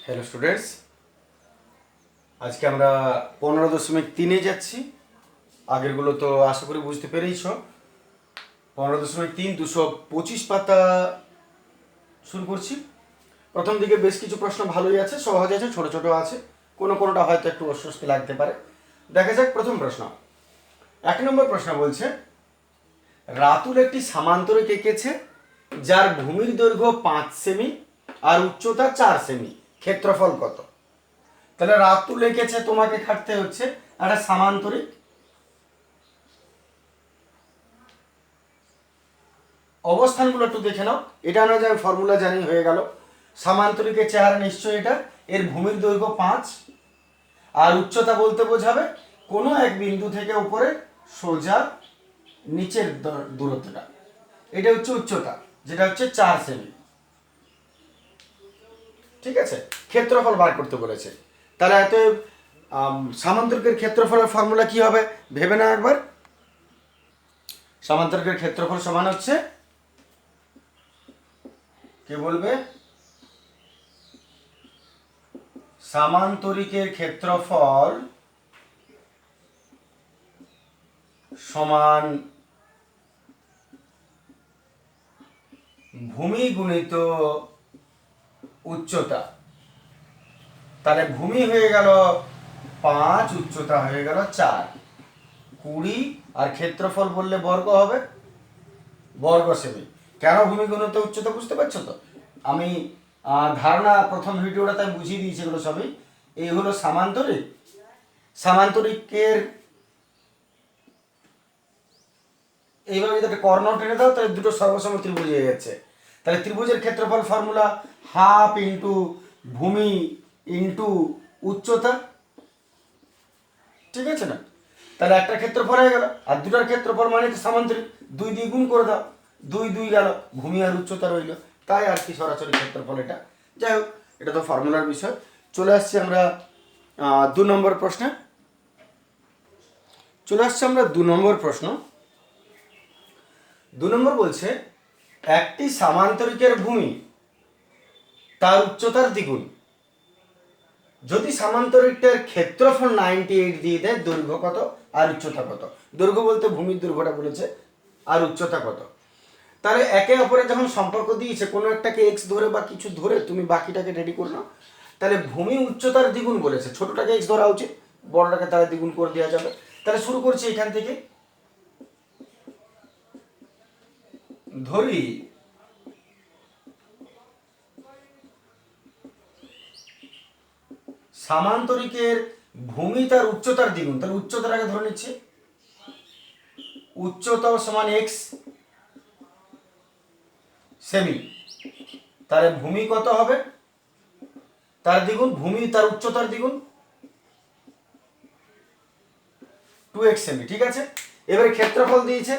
Hello students, আজকে আমরা 15.3-এ যাচ্ছি। আগেরগুলো তো আশা করি বুঝতে পেরেইছ। 15.3 225 পাতা শুরু করছি। প্রথম দিকে বেশ কিছু প্রশ্ন ভালোই আছে, সহজ আছে, ছোট ছোট আছে, কোনোটা হয়তো একটু অস্বস্তি লাগতে পারে। দেখা যাক প্রথম প্রশ্ন। 1 নম্বর প্রশ্ন বলছে, রাতুল একটি সামান্তরিক এঁকেছে যার ভূমির দৈর্ঘ্য 5 সেমি আর উচ্চতা 4 সেমি, ক্ষেত্রফল কত? তাহলে রাতুল এঁকেছে, তোমাকে খাটতে হচ্ছে একটা সামান্তরিক। অবস্থানগুলো একটু দেখে নাও। এটা না যে আমি ফর্মুলা জানি হয়ে গেল। সামান্তরিকের চেহারা নিশ্চয়ই এটা। এর ভূমির দৈর্ঘ্য 5 আর উচ্চতা বলতে বোঝাবে কোনো এক বিন্দু থেকে উপরে সোজা নিচের দূরত্বটা। এটা হচ্ছে উচ্চতা, যেটা হচ্ছে 4 সেমি। ঠিক আছে, ক্ষেত্রফল বার করতে বলেছে। তাহলে এত সামান্তরিকের ক্ষেত্রফলের ফর্মুলা কি হবে ভেবে না একবার। সামান্তরিকের ক্ষেত্রফল সমান হচ্ছে, কে বলবে? সামান্তরিকের ক্ষেত্রফল সমান ভূমি গুণিত উচ্চতা। তাহলে ভূমি হয়ে গেল 5, উচ্চতা হয়ে গেল 4, 20। আর ক্ষেত্রফল বললে বর্গ হবে, বর্গ সেমি। কেন ভূমি গুণিত উচ্চতা বুঝতে পারছো তো? আমি ধারণা প্রথম ভিডিওটাতে আমি বুঝিয়ে দিয়েছি এগুলো সবই। এই হলো সামান্তরিক। সামান্তরিকের এইভাবে যদি একটা কর্ণ টেনে দাও তাহলে দুটো সর্বসম ত্রিভুজ হয়ে যাচ্ছে। তাহলে ত্রিভুজের ক্ষেত্রফল ফর্মুলা হাফ ইন্টু ভূমি ইন্টু উচ্চতা। ঠিক আছে না? তাহলে একটা ক্ষেত্রফল হয়ে গেল, আর দুটার ক্ষেত্রফল মানে তো সামান্তরিক। 2 দিয়ে গুণ করে দাও, 2 2 গেল, ভূমি আর উচ্চতা রইল। তাই আর কি সরাসরি ক্ষেত্রফল এটা। যাই হোক, এটা তো ফর্মুলার বিষয়। চলে আসছি আমরা 2 নম্বর প্রশ্নে। চলে আসছি আমরা 2 নম্বর প্রশ্ন। 2 নম্বর বলছে, একটি সামান্তরিকের ভূমি তার উচ্চতার দ্বিগুণ যদি সামান্তরিকটার ক্ষেত্রফল 98 দিয়ে দেয়, দৈর্ঘ্য কত আর উচ্চতা কত? দৈর্ঘ্য বলতে ভূমির দৈর্ঘ্যটা বলেছে, আর উচ্চতা কত। তাহলে একে অপরের যখন সম্পর্ক দিয়েছে, কোনো একটাকে এক্স ধরে বা কিছু ধরে তুমি বাকিটাকে রেডি করে নাও। তাহলে ভূমি উচ্চতার দ্বিগুণ বলেছে, ছোটটাকে এক্স ধরা উচিত, বড়টাকে তাহলে দ্বিগুণ করে দেওয়া যাবে। তাহলে শুরু করছি এখান থেকে। ধরি সামান্তরিকের ভূমি তার উচ্চতার দ্বিগুণ। তাহলে উচ্চতাটাকে ধরে নিচ্ছি, উচ্চতা সমান এক্স সেমি। তাহলে ভূমি কত হবে? তার দ্বিগুণ, ভূমি তার উচ্চতার দ্বিগুণ, 2x সেমি। ঠিক আছে, এবারে ক্ষেত্রফল দিয়েছে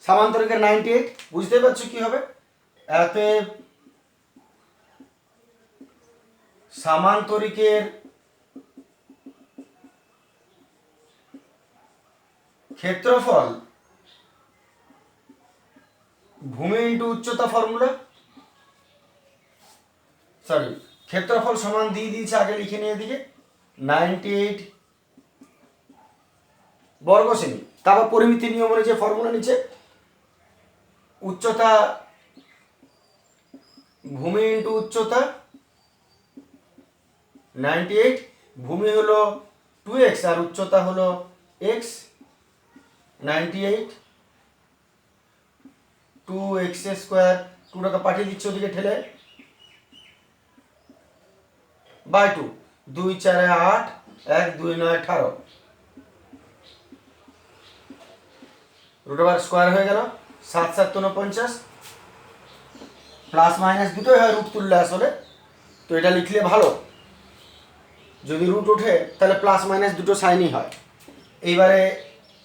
সামান্তরিকের 98। বুঝতে পারছো কি হবে? অতএব সামান্তরিকের ক্ষেত্রফল ভূমি ইন্টু উচ্চতা ফর্মুলা, সরি, ক্ষেত্রফল সমান দিয়ে দিয়েছে, আগে লিখে নিয়ে এদিকে 98 বর্গ সেমি। তারপর পরিমিতি নিয়ম অনুযায়ী ফর্মুলা নিচে, উচ্চতা ভূমি ইন্টু উচ্চতা 98, ভূমি হলো 2x আর উচ্চতা হলো x। 98 2x স্কোয়ার, 2 টাকা পাঠিয়ে দিচ্ছে ওদিকে ঠেলে, বাই 2, 2 4 8, 1 2 9 18, রুট ওভার স্কোয়ার হয়ে গেল 7 7 49। প্লাস মাইনাস দুটোই হয় রুট তুললে আসলে, তো এটা লিখলে ভালো। যদি রুট ওঠে তাহলে প্লাস মাইনাস দুটো সাইনই হয়। এইবারে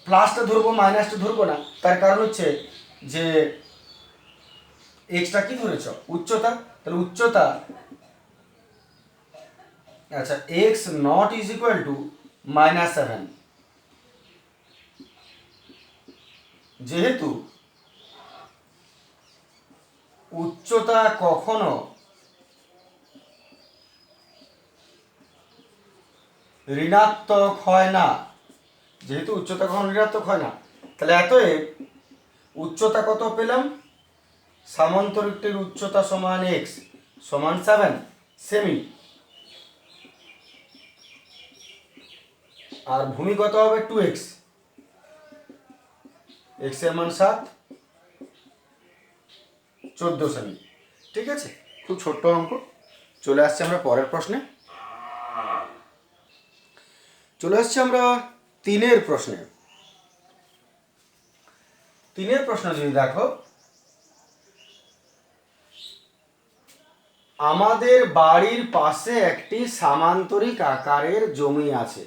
প্লাসটা ধরবো, মাইনাসটা ধরবো না, তার কারণ হচ্ছে যে এক্সটা কি ধরেছ? উচ্চতা। তাহলে উচ্চতা, আচ্ছা, x not is equal two -7। যেহেতু উচ্চতা কখনো ঋণাত্মক হয় না, যেহেতু উচ্চতা কখনো ঋণাত্মক হয় না, তাহলে অতএব উচ্চতা কত পেলাম, সামান্তরিকটির উচ্চতা সমান x সমান 7 সেমি, আর ভূমি কত হবে 2x, x এর মান 7, 14 সেমি। ঠিক আছে, খুব ছোট্ট অঙ্ক। চলে আসছে আমরা পরের প্রশ্নে, চলে আসছে আমরা 3 প্রশ্নে। 3 প্রশ্ন যদি দেখো, আমাদের বাড়ির পাশে একটি সামান্তরিক আকারের জমি আছে।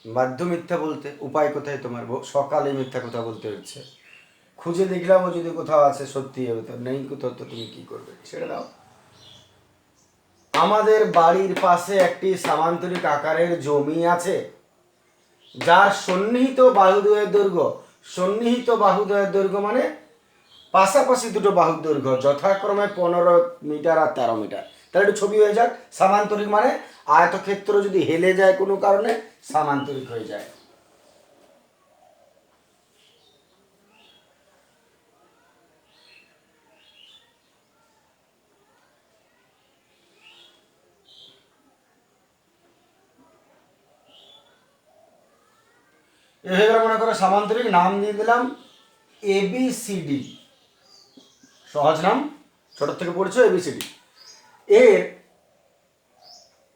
বাধ্য মিথ্যা বলতে, উপায় কোথায় তোমার, সকালে মিথ্যা কথা বলতে হচ্ছে, খুঁজে দেখলামও যদি কোথাও আছে সত্যি হবে, তো নেই কোথাও তো তুমি কি করবে সেটা দাও। আমাদের বাড়ির পাশে একটি সামান্তরিক আকারের জমি আছে যার সন্নিহিত বাহুদ্বয়ের দৈর্ঘ্য, সন্নিহিত বাহুদ্বয়ের দৈর্ঘ্য মানে পাশাপাশি দুটো বাহুর দৈর্ঘ্য যথাক্রমে 15 মিটার আর 13 মিটার। তাহলে একটু ছবি হয়ে যাক। সামান্তরিক মানে আয়তক্ষেত্র যদি হেলে যায় কোনো কারণে সামান্তরিক হয়ে যায়। এ হয়ে গেল মনে করো সামান্তরিক, নাম দিয়ে দিলাম ABCD, সহজ নাম, ছোট থেকে পড়ছো ABCD। এর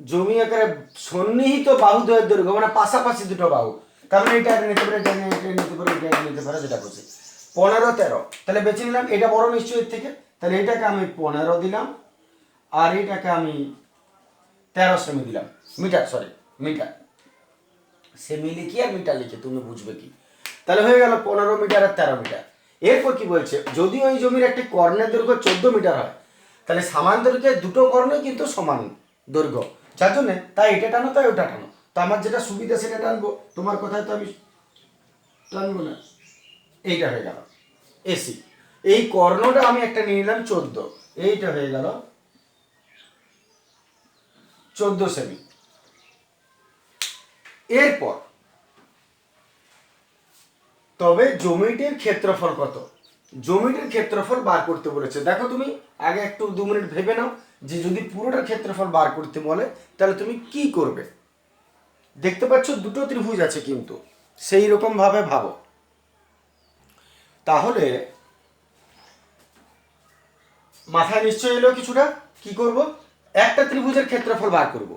জমি আকারে সন্নিহিত বাহুদ্বয়ের দৈর্ঘ্য মানে পাশাপাশি দুটো বাহু, তার মানে এটা নিতে পারে, এটা নিতে পারে, এটা নিতে পারে, যেটা বলছে 15 13, তাহলে বেছে নিলাম এটা বড় নিশ্চয়ই এর থেকে, তাহলে এটাকে আমি 15 দিলাম আর এটাকে আমি 13 সেমি দিলাম, মিটার, সরি মিটার, সেমি লিখি আর মিটার লিখে তুমি বুঝবে কি। তাহলে হয়ে গেল 15 মিটার আর 13 মিটার। এরপর কি বলছে, যদি ওই জমির একটি কর্ণের দৈর্ঘ্য 14 মিটার হয়, তাহলে সামান্তরিকের দুটো কর্ণ কিন্তু সমান দৈর্ঘ্য, যার জন্য তাই এটা টানো তাই ওটা টানো, তো আমার যেটা সুবিধা সেটা টানবো, তোমার কথায় তো আমি টানবো না। এইটা হয়ে গেল এসি। এই কর্ণটা আমি একটা নিয়ে নিলাম 14, এইটা হয়ে গেল 14 সেমি। এরপর তবে জমিটির ক্ষেত্রফল কত, জমিটির ক্ষেত্রফল বার করতে বলেছে। দেখো তুমি আগে একটু 2 মিনিট ভেবে নাও যে যদি পুরোটার ক্ষেত্রফল বার করতে বলে তাহলে তুমি কি করবে। দেখতে পাচ্ছ দুটো ত্রিভুজ আছে, কিন্তু সেই রকম ভাবে ভাবো। তাহলে মাথায় নিশ্চয় এলো কিছুটা, কি করব, একটা ত্রিভুজের ক্ষেত্রফল বার করব।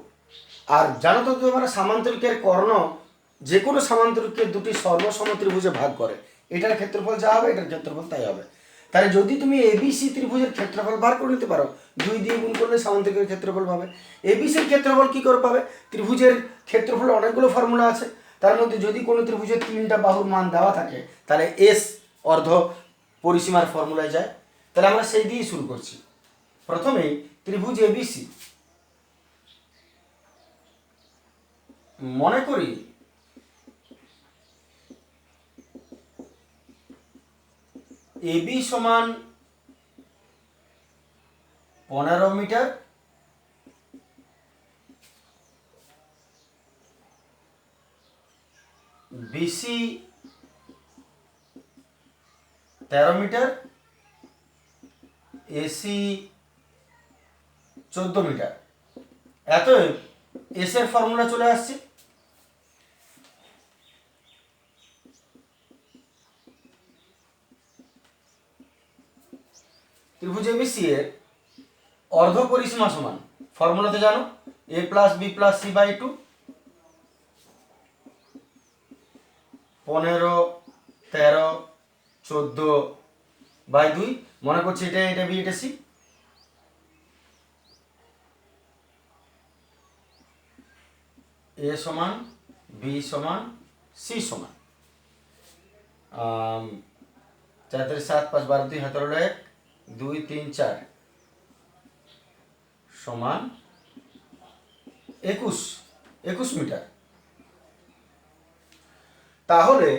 আর জানো তো তোমরা সামান্তরিকের কর্ণ যে কোনো সামান্তরিকের দুটি সর্বসম ত্রিভুজে ভাগ করে, এটার ক্ষেত্রফল যা হবে এটার ক্ষেত্রফল তাই হবে। তাহলে যদি তুমি ABC ত্রিভুজের ক্ষেত্রফল বার করে নিতে পারো, 2 দিয়ে গুণ করলে সামান্তরিকের ক্ষেত্রফল পাবে। ABCর ক্ষেত্রফল কি করে পাবে, ত্রিভুজের ক্ষেত্রফল অনেকগুলো ফর্মুলা আছে, তার মধ্যে যদি কোনো ত্রিভুজের 3টা বাহুর মান দেওয়া থাকে তাহলে S অর্ধ পরিসীমার ফর্মুলায় যায়। তাহলে আমরা সেই দিয়ে শুরু করছি। প্রথমেই ত্রিভুজ ABC, মনে করি AB সমান 15 মিটার, BC 13 মিটার, AC 14 মিটার। এতএব এস এর ফর্মুলা চলে আসছে। ত্রিভুজ ABC এর অর্ধ পরিসীমা সমান, ফর্মুলাতে জানো, A plus B plus C by 2, 15 13 14 by 2, মনে করছি এটা এটা B এটা C। A সমান B সমান C সমান 4 3 7 5 12 2 হাতের 1 2 3 4 সমান 21 মিটার। তাহলে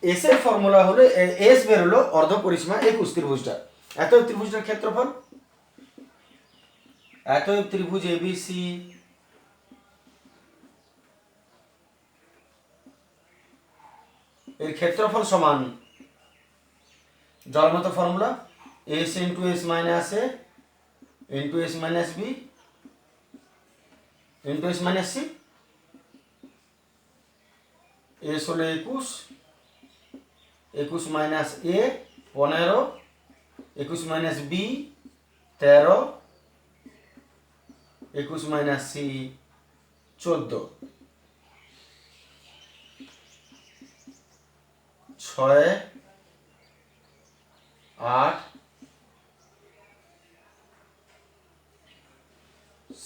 এস এর ফর্মুলা হলো, এস বের হলো অর্ধ পরিসীমা 21 ত্রিভুজটা। এতএব ত্রিভুজটার ক্ষেত্রফল, এতএব ত্রিভুজ ABC এর ক্ষেত্রফল সমান জলমত formula S into S minus A into S minus B into S minus C. S হলো 21, 21 minus A 15, 21 minus B 13, 21 minus C 14, 6, 8,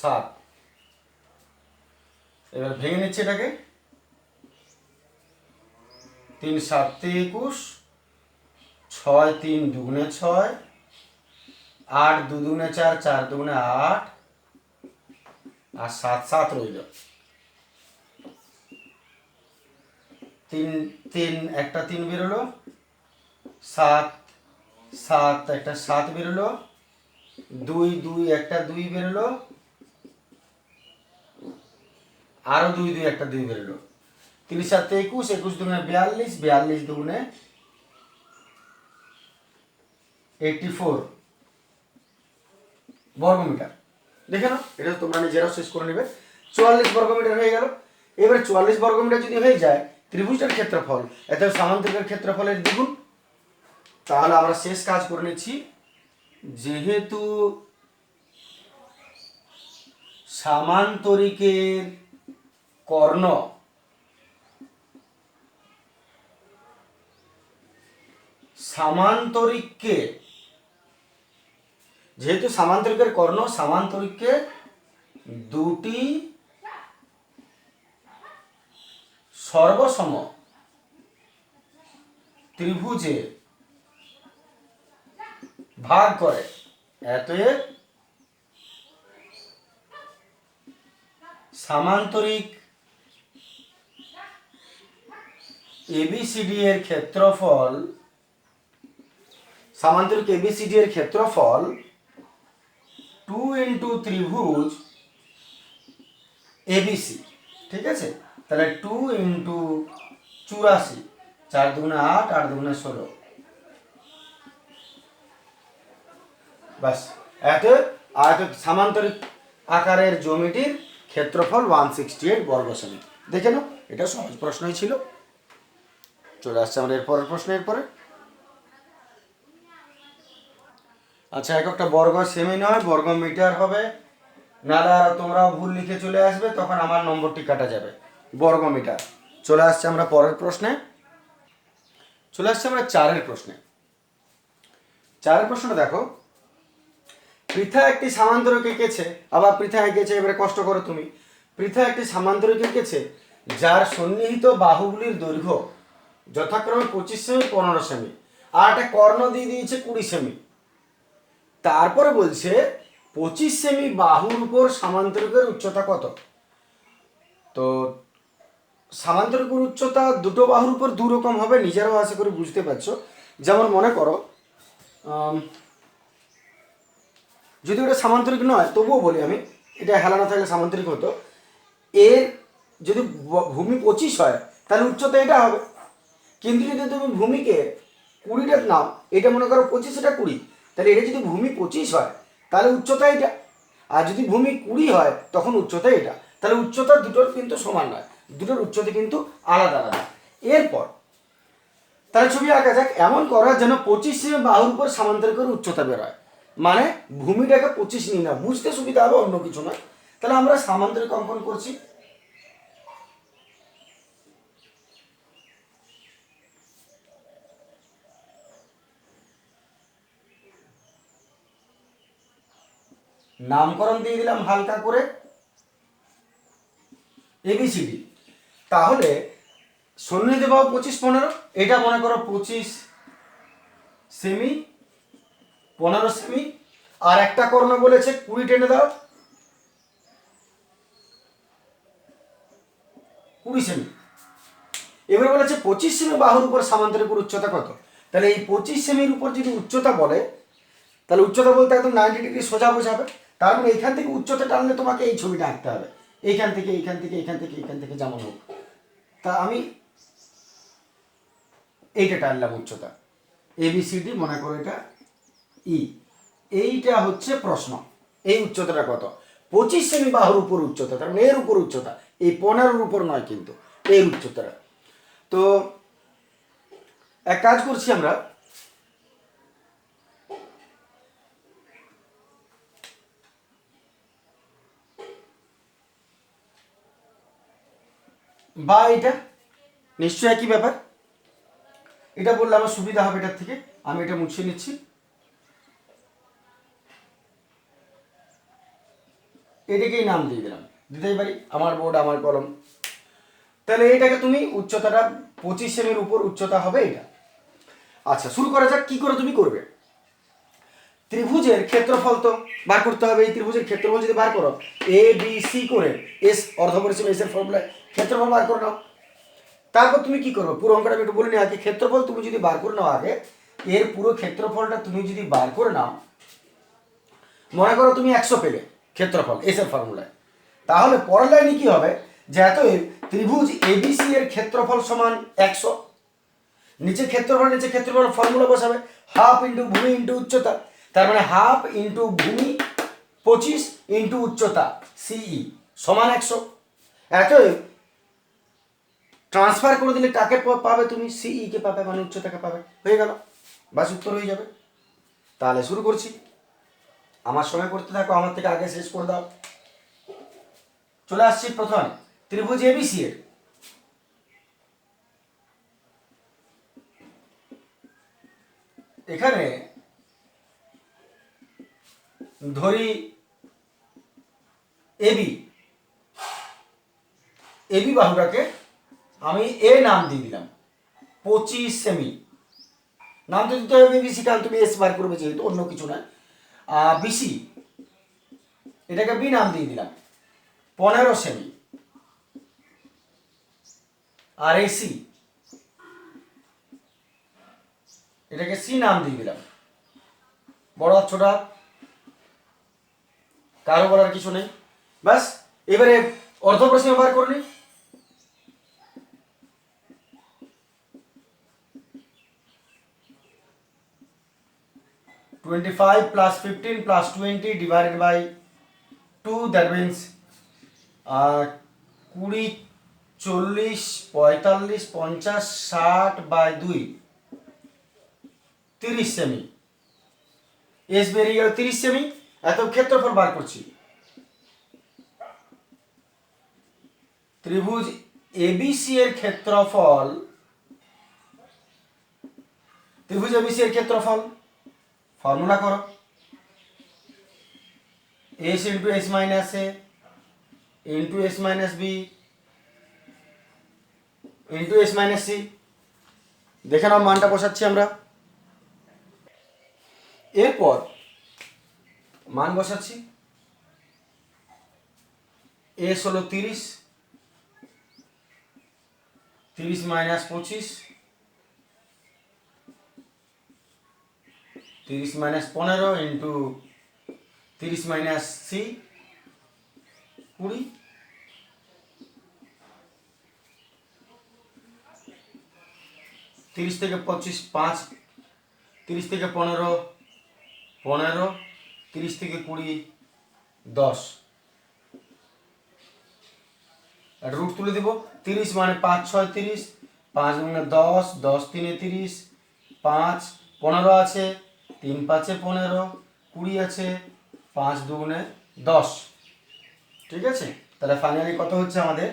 7। এবার ভেঙে নিচ্ছে এটাকে, 3 7 21, 6 3 দুগুণে 6, 8 2 দুগুণে 4, 4 দুগুণে 8, আর 7 7 রইল। 3 3 একটা 3 বেরোলো, 7 7 একটা 7 বেরোলো, 2 2 একটা 2 বেরোলো, আরো 2 2 একটা 2 বেরোলো। 3 7 21, 21 দুগুণে 42, 42 দুগুণে 84 বর্গমিটার। দেখে নাও, এটা তোমরা নিজেরাও শেষ করে নেবে। 44 বর্গমিটার হয়ে গেল। এবারে 44 বর্গমিটার যদি হয়ে যায় ত্রিভুজটার ক্ষেত্রফল এত সামান্তরিকের ক্ষেত্রফলের দ্বিগুণ। তাহলে আমরা শেষ কাজ করে নিচ্ছি। যেহেতু সামান্তরিকের কর্ণ সামান্তরিককে দুটি সর্বসম ত্রিভুজে ভাগ করে, অতএব সামান্তরিক এবিসিডি এর ক্ষেত্রফল 2 ইন্টু ত্রিভুজ এবিসি। ঠিক আছে, তাহলে 2 ইন্টু 84, 4 দুগুণে 8, 8 দুগুণে 16। বাস, এত সামান্তরিক আকারের জমিটির ক্ষেত্রফল 168 বর্গ সেমি। দেখে নাও, এটা সহজ প্রশ্নই ছিল। চলে আসছে আমরা এরপরের প্রশ্নের পরে। আচ্ছা, একটা বর্গ সেমি নয়, বর্গ মিটার হবে, নাহলে তোমরা ভুল লিখে চলে আসবে, তখন আমার নম্বরটি কাটা যাবে। বর্গ মিটার। চলে আসছে আমরা পরের প্রশ্নে। চলে আসছে আমরা 4 প্রশ্নে। 4 প্রশ্নটা দেখো, পৃথা একটি সামান্তরিক এঁকেছে, আবার পৃথা এঁকেছে, এবারে কষ্ট করো তুমি। পৃথা একটি সামান্তরিক এঁকেছে যার সন্নিহিত বাহুগুলির দৈর্ঘ্য যথাক্রমে 25 সেমি, 15 সেমি, আর একটা কর্ণ দিয়ে দিয়েছে 20 সেমি। তারপরে বলছে 25 সেমি বাহুর উপর সামান্তরিকের উচ্চতা কত। তো সামান্তরিকের উচ্চতা দুটো বাহুর উপর দু রকম হবে, নিজেরাও আশা করে বুঝতে পারছো। যেমন মনে করো, যদি ওটা সামান্তরিক নয় তবুও বলি আমি, এটা হেলানো থাকলে সামান্তরিক হতো। এর যদি ভূমি 25 হয় তাহলে উচ্চতা এটা হবে। কিন্তু যদি তুমি ভূমিকে 20টা নাও, এটা মনে করো 25, এটা 20, তাহলে এটা যদি ভূমি 25 হয় তাহলে উচ্চতা এটা, আর যদি ভূমি 20 হয় তখন উচ্চতা এটা। তাহলে উচ্চতা দুটোর কিন্তু সমান নয়, দুটোর উচ্চতা কিন্তু আলাদা আলাদা। এরপর তাহলে ছবি আঁকা যাক। এমন করা যেন 25 সেমি বাহুর উপর সামান্তরিকের উচ্চতা বেরোয়, মানে ভূমিটাকে 25 নিয়ে না, বুঝতে সুবিধা হবে, অন্য কিছু নয়। তাহলে আমরা সামান্তরিক অঙ্কন করছি। নামকরণ দিয়ে দিলাম হালকা করে এবিসিডি। তাহলে সন্নিহিত বাহু 25 15, এটা মনে করো 25 সেমি, 15 সেমি, আর একটা কর্ণ বলেছে 20 টেনে দাও, 20 সেমি। এবার বলেছে 25 সেমি বাহুর উপর সামান্তরিকের উচ্চতা কত। তাহলে এই 25 সেমির উপর যদি উচ্চতা বলে, তাহলে উচ্চতা বলতে একদম 90 ডিগ্রি সোজা বোঝাবে। তার মানে এইখান থেকে উচ্চতা টানলে তোমাকে এই ছবিটা আঁকতে হবে, এইখান থেকে এইখান থেকে এইখান থেকে এইখান থেকে যেমন হোক। তা আমি এইটা টানলাম উচ্চতা, ABCD মনে করো এটা ই, এইটা হচ্ছে প্রশ্ন। এই উচ্চতাটা কত? 25 সেমি বাহুর উপর উচ্চতা, তার মানে এর উপর উচ্চতা, এই 15-র উপর নয় কিন্তু, এর উচ্চতাটা। তো এক কাজ করছি আমরা, বা এটা নিশ্চয়ই একই ব্যাপার, এটা বললে আমার সুবিধা হবে, এটার থেকে আমি এটা মুছিয়ে নিচ্ছি। এটাকেই নাম দিয়ে দিলাম, দিতেই পারি, আমার বোর্ড আমার কলম। তাহলে এটাকে তুমি উচ্চতাটা 25 সেমির উপর উচ্চতা হবে এটা। আচ্ছা শুরু করা যাক, কি করে তুমি করবে। ত্রিভুজের ক্ষেত্রফল তো বার করতে হবে। এই ত্রিভুজের ক্ষেত্রফল যদি বার করো, ABC করে এস অর্ধপরিসীম এস এর ফর্মুলায় ক্ষেত্রফল বার করে নাও। তারপর তুমি কি করবে, পুরো অঙ্কটা আমি একটু বলে নিই আগে। ক্ষেত্রফল তুমি যদি বার করে নাও আগে, এর পুরো ক্ষেত্রফলটা তুমি যদি বার করে নাও, মনে করো তুমি 100 পেলে ক্ষেত্রফল এস এর ফর্মুলায়, তাহলে পরের লাইনে কি হবে, যে এত ত্রিভুজ ABC এর ক্ষেত্রফল সমান 100, নিচে ক্ষেত্রফল ফর্মুলা বসাবে, হাফ ইন্টু ভূমি ইন্টু উচ্চতা, তার মানে হাফ ইন্টু ভূমি 25 ইন্টু উচ্চতা CE সমান 100। এত ট্রান্সফার করে দিলে কাকে পাবে তুমি, CE কে পাবে, মানে উচ্চতাকে পাবে, হয়ে গেল, বাস উত্তর হয়ে যাবে। তাহলে শুরু করছি, আমার সময় করতে থাকো, আমার থেকে আগে শেষ করে দাও। চলে আসছি প্রথমে ত্রিভুজ ABC এর, এখানে ধরি এবি বাহুটাকে আমি এ নাম দিয়ে দিলাম, 25 সেমি। নাম তো দিতে হবে ABC, কারণ তুমি এস বার করবে যেহেতু, অন্য কিছু না। BC এটাকে বি নাম দিয়ে দিলাম, 15 সেমি। আর AC এটাকে সি নাম দিয়ে দিলাম, বড় হাত ছোট হাত কারো বলার কিছু নেই। ব্যাস, এবারে অর্ধপ্রসীমা বার করে নিই। (25 + 15 + 20 divided by 2, that means 20, 40, 45, 50, 60/2 30 semi. S বেরিয়ে গেল 30 সেমি। এত ক্ষেত্রফল বার করছি। ত্রিভুজ ABC এর ক্ষেত্রফল, ত্রিভুজ ABC এর ক্ষেত্রফল ফর্মুলা করো, s × s - a into s - b into s - c। দেখে নাও মানটা বসাচ্ছি আমরা। এরপর মান বসাচ্ছি, s হলো 30, 30 - 25, 30 - 15 ইন্টু 30 - c 20। 30 থেকে 25 5, 30 থেকে 15 15, 30 থেকে 20 10। একটা রুট তুলে দেব, 30 মানে 5 6 30, 5 গুণে 10, 10 3 30, 5 15 আছে, 3 5 15, 20 আছে, 5 2 10। ঠিক আছে, তাহলে ফাইনালি কত হচ্ছে আমাদের,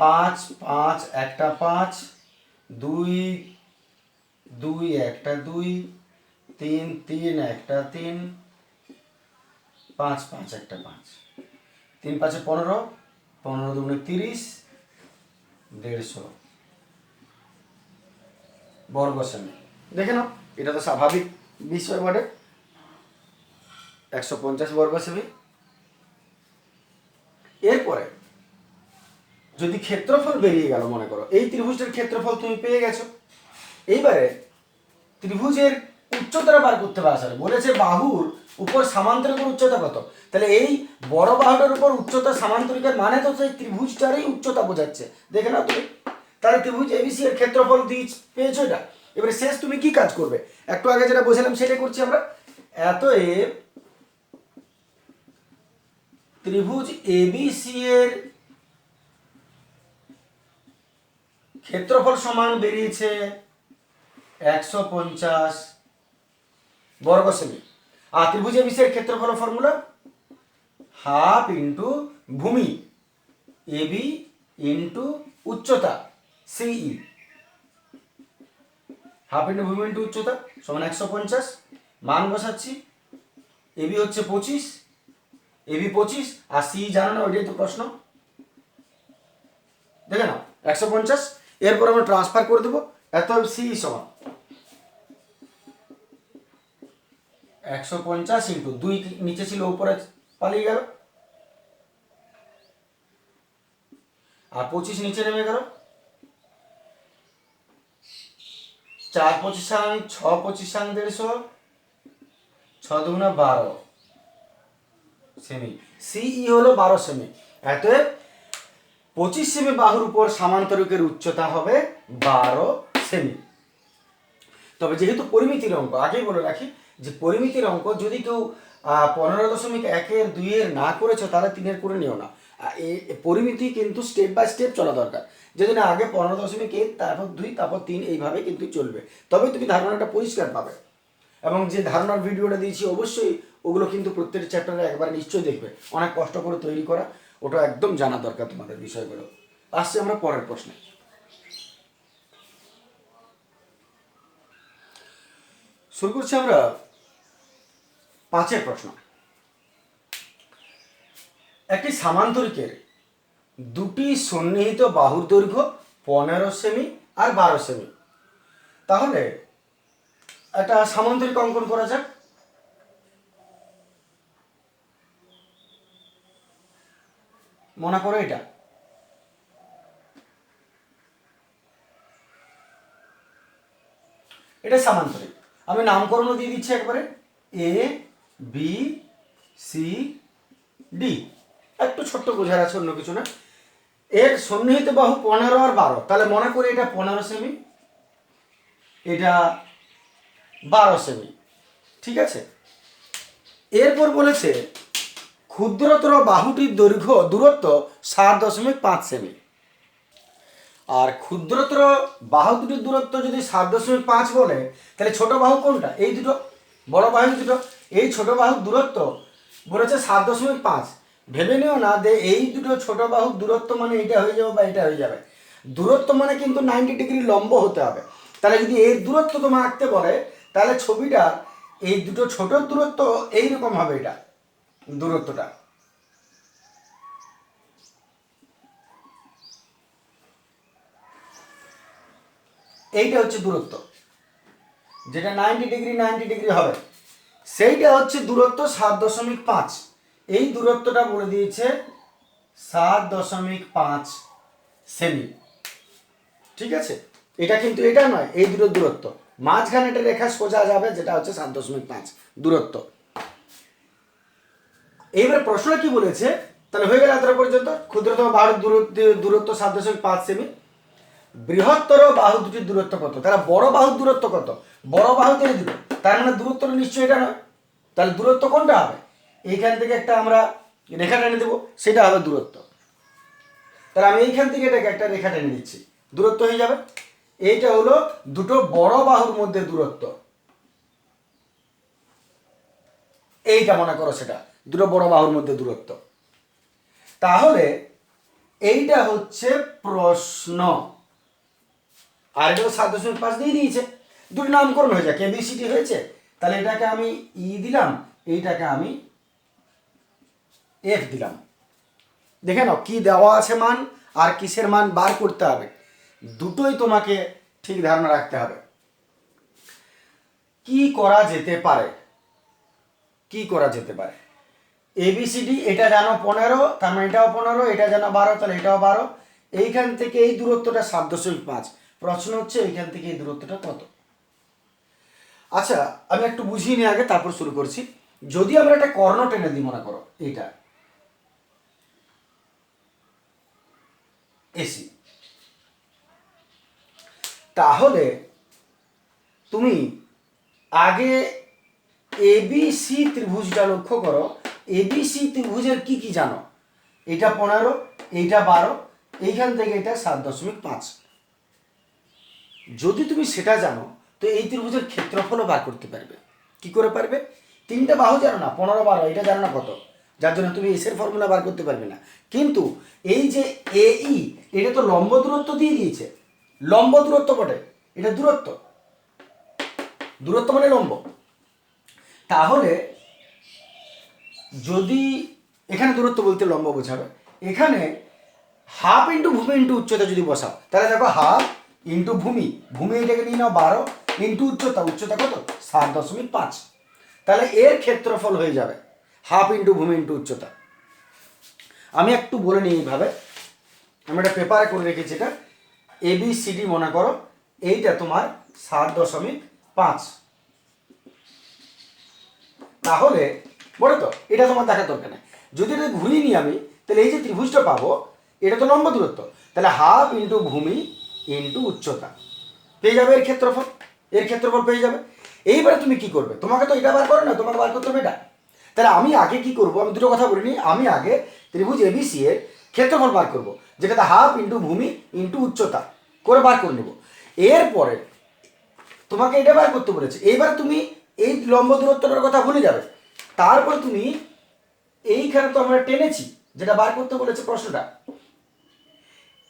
5 5 একটা 5, 2 2 একটা 2, 3 3 একটা 3, 5 5 একটা 5, 3 5 15, 15 2 30, 150 বর্গ সেমি। দেখে নাও, এটা তো স্বাভাবিক বিষয় বটে, 150 বর্গ সেমি। এরপরে যদি ক্ষেত্রফল বেরিয়ে গেল, মনে করো এই ত্রিভুজের ক্ষেত্রফল তুমি পেয়ে গেছো, এইবারে ত্রিভুজের উচ্চতা বার করতে হবে। আসলে বলেছে বাহুর উপর সামান্তরিকের উচ্চতা কত, তাহলে এই বড় বাহুটার উপর উচ্চতা সামান্তরিকের মানে তো সেই ত্রিভুজটারই উচ্চতা বোঝাচ্ছে। দেখে নাও তুমি, তাহলে ত্রিভুজ এবিসি এর ক্ষেত্রফল পেয়েছো এটা। এবারে শেষ তুমি কি কাজ করবে, একটু আগে যেটা বলছিলাম সেটাই করছি আমরা। অতএব ত্রিভুজ এবিসি এর ক্ষেত্রফল সমান বেরিয়েছে 150 বর্গ সেমি। আর ত্রিভুজ এবিসি এর ক্ষেত্রফল ফর্মুলা হাফ ইন্টু ভূমি এবি ইন্টু উচ্চতা সিই, হাফ ইন্টু ভূমি ইন্টু উচ্চতা সমান 150। মান বসাচ্ছি, এবি হচ্ছে 25, এবি 25 আর সি জানো না, ওইটাই তো প্রশ্ন। দেখে নাও 150, এরপর আমরা ট্রান্সফার করে দেবো। এত সি সমান 150 ইন্টু 2 নিচে ছিল উপরে পালিয়ে গেল, আর 25 নিচে নেমে গেল। 4 25 6 25 150, 6 দুগুণা 12 সেমি। সিই হলো 12 সেমি। অতএব 25 সেমি বাহুর উপর সামান্তরিকের উচ্চতা হবে 12 সেমি। তবে যেহেতু পরিমিতির অঙ্ক, আগেই বলে রাখি যে পরিমিতির অঙ্ক যদি কেউ 15.1 2 না করেছো তাহলে 3 করে নিও না। এই পরিমিতি কিন্তু স্টেপ বাই স্টেপ চলা দরকার, যদি না আগে 15.1 তারপর 2 তারপর 3 এইভাবে কিন্তু চলবে, তবে তুমি ধারণাটা পরিষ্কার পাবে। এবং যে ধারণার ভিডিওটা দিয়েছি অবশ্যই ওগুলো কিন্তু প্রত্যেকটা চ্যাপ্টারে একবার নিশ্চয়ই দেখবে, অনেক কষ্ট করে তৈরি করা, ওটা একদম জানা দরকার তোমাদের বিষয়গুলো। আসছে আমরা পরের প্রশ্নে। শুরু করছি আমরা 5 প্রশ্ন। একটি সামান্তরিকের দুটি সন্নিহিত বাহুর দৈর্ঘ্য 15 সেমি আর 12 সেমি। তাহলে একটা সামান্তরিক অঙ্কন করা যাক। মনে করো এটা সামান্তরিক, আমি নামকরণও দিয়ে দিচ্ছি একবারে, এ বি সি ডি। একটু ছোট্ট বোঝার আছে, অন্য কিছু না। এর সন্নিহিত বাহু 15 আর 12, তাহলে মনে করি এটা 15 সেমি, এটা 12 সেমি, ঠিক আছে। এরপর বলেছে ক্ষুদ্রতর বাহুটির দূরত্ব 7.5 সেমি। আর ক্ষুদ্রতর বাহু দুটির দূরত্ব যদি 7.5 বলে, তাহলে ছোট বাহু কোনটা? এই দুটো, বড় বাহু দুটো। এই ছোট বাহুর দূরত্ব বলেছে 7.5। ভেবে নিও না যে এই দুটো ছোট বাহুর দূরত্ব মানে এটা হয়ে যাবে বা এটা হয়ে যাবে। দূরত্ব মানে কিন্তু 90 ডিগ্রি লম্ব হতে হবে। তাহলে যদি এর দূরত্ব তোমার আঁকতে বলে, তাহলে ছবিটার এই দুটো ছোট দূরত্ব এইরকম হবে, এটা দূরত্বটা। এইটা হচ্ছে দূরত্ব, যেটা 90 ডিগ্রি হবে, সেইটা হচ্ছে দূরত্ব 7.5। এই দূরত্বটা বলে দিয়েছে 7.5 সেমি, ঠিক আছে। এটা কিন্তু এটা নয়, এই দুটো দূরত্ব, মাঝখানে একটা রেখা সোজা যাবে, যেটা হচ্ছে 7.5 দূরত্ব। এইবার প্রশ্ন কি বলেছে, তাহলে হয়ে গেল এতটা পর্যন্ত। ক্ষুদ্রতম বাহুর দূরত্ব 7.5 সেমি। বৃহত্তর বাহু দুটির দূরত্ব কত? তাহলে বড় বাহুর দূরত্ব কত? বড় বাহু থেকে দুটো, তার মানে দূরত্বটা নিশ্চয়ই এটা নয়। তাহলে দূরত্ব কোনটা হবে? এইখান থেকে একটা আমরা রেখা টেনে দেবো, সেটা হবে দূরত্ব। তাহলে আমি এইখান থেকে এটাকে একটা রেখা টেনে দিচ্ছি, দূরত্ব হয়ে যাবে। এইটা হলো দুটো বড় বাহুর মধ্যে দূরত্ব, এইটা মনে করো সেটা দুটো বড় বাহুর মধ্যে দূরত্ব। তাহলে এইটা হচ্ছে প্রশ্ন। আর এটাও 7.5 দিয়ে দিয়েছে, দুটো নামকরণ হয়ে যায়, কেবিসিটি হয়েছে। তাহলে এটাকে আমি ই দিলাম, এইটাকে আমি এফ দিলাম। দেখে নাও কি দেওয়া আছে মান আর কিসের মান বার করতে হবে, দুটোই তোমাকে ঠিক ধারণা রাখতে হবে। কি করা যেতে পারে, কি করা যেতে পারে? এবিসিডি এটা জানো 15, তার মানে এটাও 15, এটা জানো 12, তাহলে এটাও 12। এইখান থেকে এই দূরত্বটা 7.5। প্রশ্ন হচ্ছে এইখান থেকে এই দূরত্বটা কত? আচ্ছা আমি একটু বুঝিয়ে নিয়ে আগে তারপর শুরু করছি। যদি আমরা একটা কর্ণ টেনে দিই, মনে করো এইটা এসি, তাহলে তুমি আগে এবিসি ত্রিভুজটা লক্ষ্য করো। এবিসি ত্রিভুজের কি কি জানো? এটা 15, এইটা 12, এইখান থেকে এটা 7.5। যদি তুমি সেটা জানো তো এই ত্রিভুজের ক্ষেত্রফলও বার করতে পারবে। কি করে পারবে? তিনটা বাহু জানো না, 15, 12, এটা জানো না কত, যার জন্য তুমি এসের ফর্মুলা বার করতে পারবে না। কিন্তু এই যে এই, এটা তো লম্ব দূরত্ব দিয়ে দিয়েছে, লম্ব দূরত্ব বটে, এটা দূরত্ব, দূরত্ব মানে লম্ব। তাহলে যদি এখানে দূরত্ব বলতে লম্ব বোঝাবে, এখানে হাফ ইন্টু ভূমি ইন্টু উচ্চতা যদি বসাও, তাহলে দেখো হাফ ইন্টু ভূমি, ভূমি এটাকে নিয়ে নাও 12 ইন্টু উচ্চতা, উচ্চতা কত 7.5, তাহলে এর ক্ষেত্রফল হয়ে যাবে হাফ ইন্টু ভূমি ইন্টু উচ্চতা। আমি একটু বলে নিই এইভাবে, আমি একটা পেপারে করে রেখেছি, এটা ABCD মনে করো, এইটা তোমার 7.5। তাহলে বলো তো, এটা তোমার দেখার দরকার নেই। যদি এটা ঘুরিয়ে নিই আমি, তাহলে এই যে ত্রিভুজটা পাবো, এটা তো লম্ব দূরত্ব, তাহলে হাফ ইন্টু ভূমি ইন্টু উচ্চতা পেয়ে যাবে এর ক্ষেত্রফল, এর ক্ষেত্রফল পেয়ে যাবে। এইবারে তুমি কি করবে? তোমাকে তো এটা বার করো না, তোমাকে বার করতে হবে এটা। তাহলে আমি আগে কি করব? আমি দুটো কথা বলিনি, আমি আগে ত্রিভুজ ABC এর ক্ষেত্রফল বার করব, যেটাতে হাফ ইন্টু ভূমি ইন্টু উচ্চতা করে বার করে নেব। এরপরে তোমাকে এটা বার করতে বলেছে, এইবার তুমি এই লম্ব দূরত্বটার কথা ভুলে যাবে। তারপর তুমি এইখানে তো আমরা টেনেছি, যেটা বার করতে বলেছে প্রশ্নটা,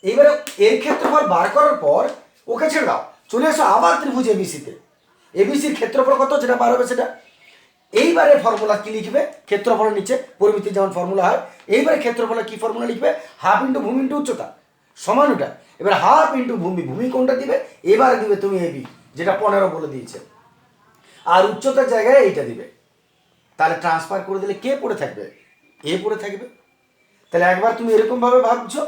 এইবারে এর ক্ষেত্রফল বার করার পর ওকে ছেড়ে দাও, চলে এসো আবার ত্রিভুজ ABCতে। ABCর ক্ষেত্রফল কত, যেটা বার হবে সেটা। এইবারে ফর্মুলা কি লিখবে? ক্ষেত্রফলের নিচে পরিমিতির যেমন ফর্মুলা হয়, এইবারে ক্ষেত্রফলে কি ফর্মুলা লিখবে? হাফ ইন্টু ভূমি ইন্টু উচ্চতা সমান ওটা। এবার হাফ ইন্টু ভূমি, ভূমি কোনটা দিবে? এবারে দিবে তুমি AB, যেটা 15 বলে দিয়েছে, আর উচ্চতার জায়গায় এইটা দিবে। তাহলে ট্রান্সফার করে দিলে কে পড়ে থাকবে? এ পড়ে থাকবে। তাহলে একবার তুমি এরকমভাবে ভাবছো,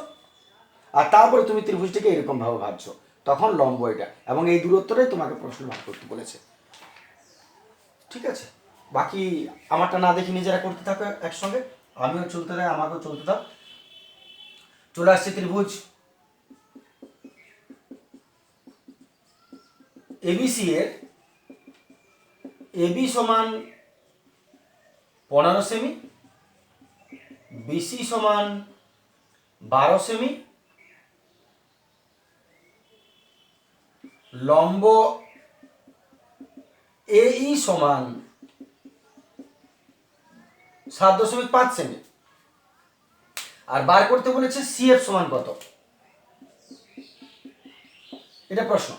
আর তারপরে তুমি ত্রিভুজটাকে এরকমভাবে ভাবছো, তখন লম্ব এটা, এবং এই দূরত্বটাই তোমাকে প্রশ্ন ভাগ করতে বলেছে। ঠিক আছে, বাকি আমারটা না দেখে নিজেরা করতে থাকো একসঙ্গে, আমিও চলতে থাক, আমাকেও চলতে থাক। চলে আসছে ত্রিভুজ ABC এর AB সমান 15 সেমি, BC সমান 12 সেমি, লম্ব AE সমান 7.5 সেমি, আর বার করতে বলেছে CF সমান কত, এটা প্রশ্ন।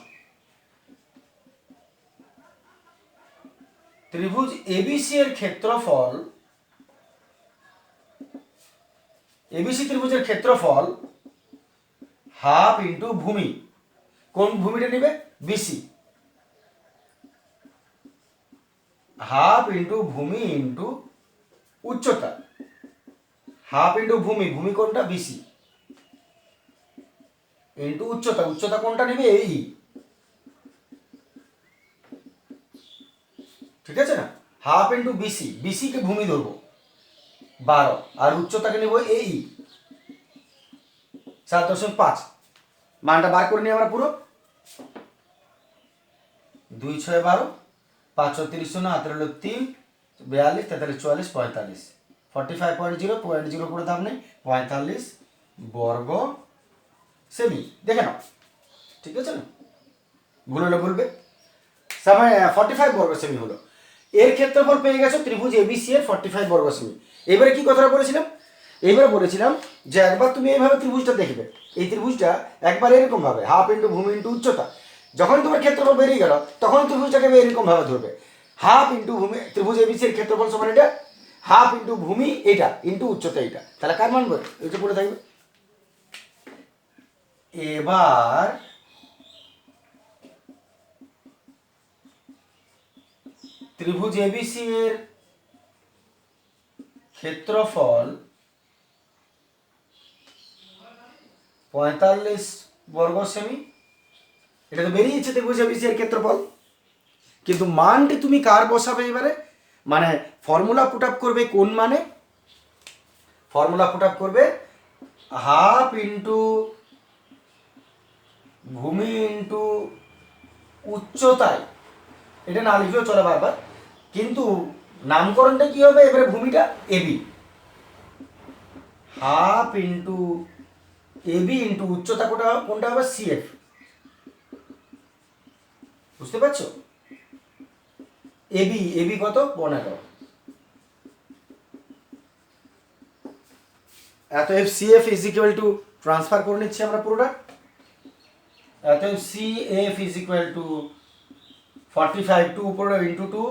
ত্রিভুজ ABC এর ক্ষেত্রফল, ABC ত্রিভুজের ক্ষেত্রফল হাফ ইন্টু ভূমি, কোন ভূমিটা নেবে? BC, হাফ ইন্টু ভূমি ইন্টু উচ্চতা, হাফ ইন্টু ভূমি, ভূমি কোনটা? BC, ইন্টু উচ্চতা, উচ্চতা কোনটা নেবে? এই, ঠিক আছে না? হাফ ইন্টু BC, BC কে ভূমি ধরবো 12, আর উচ্চতাকে নেব এই 7.5। মানটা বার করে নিই আমরা পুরো, 2 6 12, 5 30 0, 18 3, 42 43 44 45, 45.0 করে দাম নেই, 45 বর্গ সেমি। দেখে নাও, ঠিক আছে না? ভুল হলে বলবে। 45 বর্গ সেমি হলো এর ক্ষেত্রফল, পেয়ে গেছো ত্রিভুজ ABC এর 45 বর্গ সেমি। এবারে কি কথাটা বলেছিলাম? এবারে বলেছিলাম যে একবার তুমি এইভাবে ত্রিভুজটা দেখবে, এই ত্রিভুজটা একবার এরকম ভাবে হাফ ইন্টু ভূমি ইন্টু উচ্চতা, যখন তোমার ক্ষেত্রফল বেরিয়ে গেল তখন ত্রিভুজটাকে এরকম ভাবে ধরবে, হাফ ইন্টু ভূমি, ত্রিভুজ ABC এর ক্ষেত্রফল সমান এটা, হাফ ইন্টু ভূমি এটা ইন্টু উচ্চতা এটা, তাহলে কার মান বলে এটা পড়ে থাকবে। এবার ত্রিভুজ ABC এর ক্ষেত্রফল 45 বর্গ সেমি, এটা তো বেরিয়েছে ত্রিভুজ ABC এর ক্ষেত্রফল, কিন্তু মানটি তুমি কার বসাবে এবারে? মানে ফর্মুলা পুট আপ করবে কোন মানে? ফর্মুলা পুট আপ করবে হাফ ইন্টু ভূমি ইন্টু উচ্চতায়, এটা না লিখলেও চলে বারবার, কিন্তু নামকরণটা কি হবে, এবারে ভূমিটা AB, half into AB into উচ্চতা কোনটা হবে সিএফ, বুঝতে পারছো? এবি এবি কত 15, এত F CF is equal to, transfer করে নিচ্ছি আমরা পুরোটা, এত F CF is equal to 45 to উপরে ইন্টু 2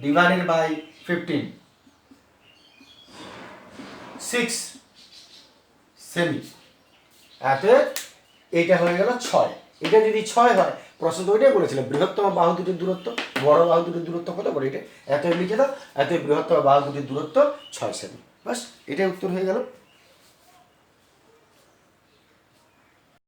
ডিভাইডেড বাই 15, 6 সেমি, এত এইটা হয়ে গেল 6। এটা যদি 6 হয়, প্রশ্ন তো ওইটাই বলেছিল বৃহত্তম বাহু দুটির দূরত্ব, বড় বাহু দুটির দূরত্ব কত বলে, এটা এত লিখে দাও, এত বৃহত্তম বাহু দুটির দূরত্ব 6 সেমি, বাস এটাই উত্তর হয়ে গেল।